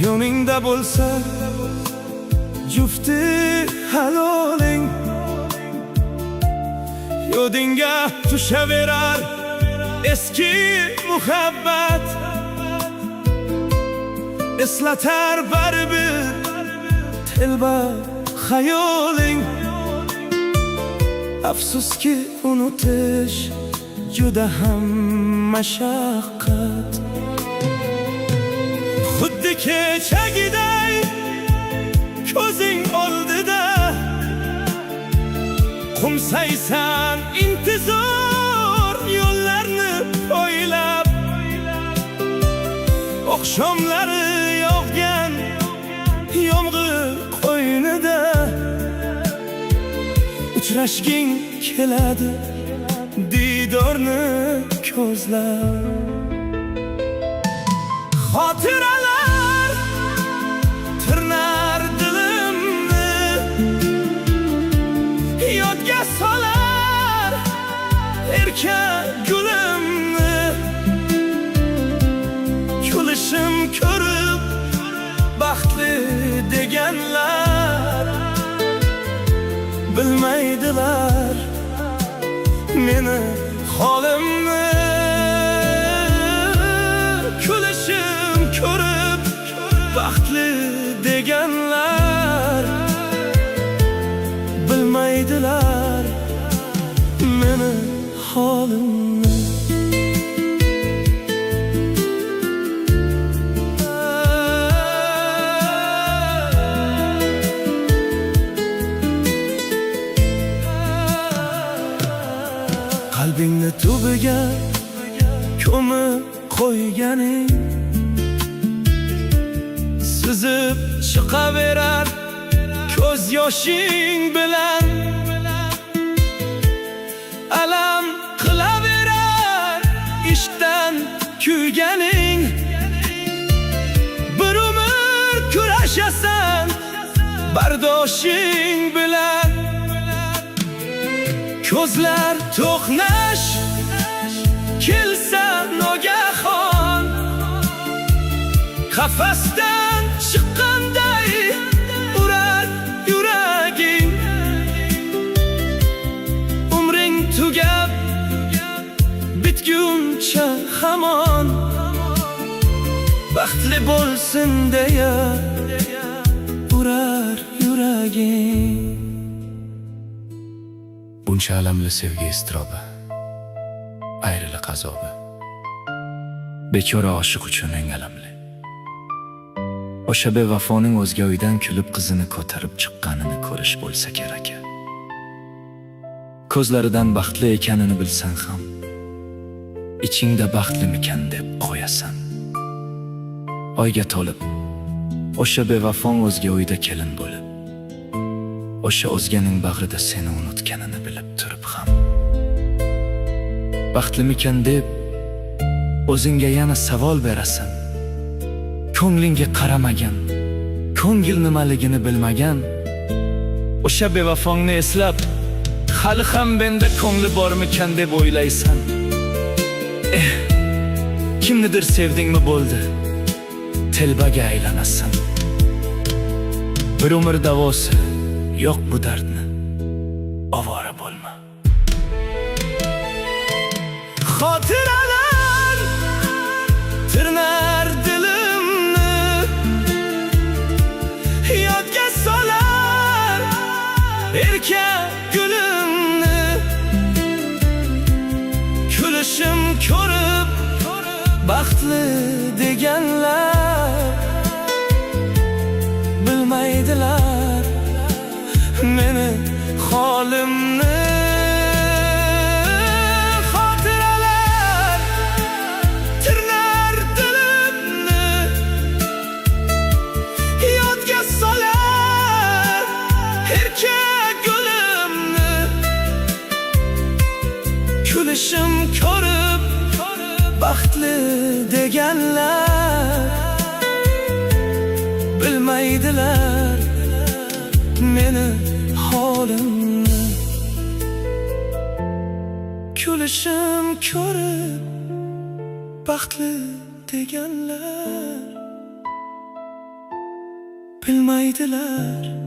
yoningda bo'lsa jufti haloling, yodingga tushaverar eski muhabbat, eslatar baribir telba hayoling. Afsuski unutish juda ham mashaqqat. Xuddi kechagiday ko'zing oldida qumsaysan intizor yo'llarni poylab, oqshomlari yog'gan yomg'ir qo'ynida uchrashging keladi didorni ko'zlab. Xotiralar tirnar dilimni, yodga solar erka gulimni. Kulishim ko'rib baxtli deganlar bilmaydilar meni holimni. Kulishim ko'rib baxtli deganlar bilmaydilar meni holimni. Qalbingni tubiga ko'mib qo'yganing sizib chiqaverar ko'z yoshing bilan. Alam qilaverar ishdan kuyganing. Bir umr kurashasan bardoshing bilan. Ko'zlar to'qnash kelsa nogahon, qafasdan chiqqanday urar yuraging. Umring tugab bitguncha hamon baxtli bo'lsin deya urar yuraging. Buncha alamli sevgi iztirobi, ayriliq azobi, bechora oshiq uchun eng alamli. O'sha bevafoning o'zga uydan kulib qizini ko'tarib chiqqanini ko'rish bo'lsa kerak. Ko'zlaridan baxtli ekanini bilsan ham ichingda baxtlimikan deb qo'yasan. Oyga to'lib o'sha bevafong o'zga uyda kelin bo'lib, o'sha o'zganing bag'rida seni unutganini bilib turib ham baxtlimikan deb o'zingga yana savol berasan. Ko'nglingga qaramagan, ko'ngil nimaligini bilmagan o'sha bevafongni eslab hali ham menda ko'ngli bormikan deb o'ylaysan. Kimnidir sevdingmi bo'ldi, telbaga aylanasan. Bir umr davosi yo'q bu dardni, ovora bo'lma. Xotiralar tirnar dilimni, yodga solar erka gulimni. Kulishim ko'rib baxtli deganlar bilmaydilar meni holimni. Xotiralar tirnar dilimni, yodga solar erka gulimni. Kulishim ko'rib baxtli deganlar bilmaydilar meni holimni. Kulishim ko'rib baxtli deganlar bilmaydilar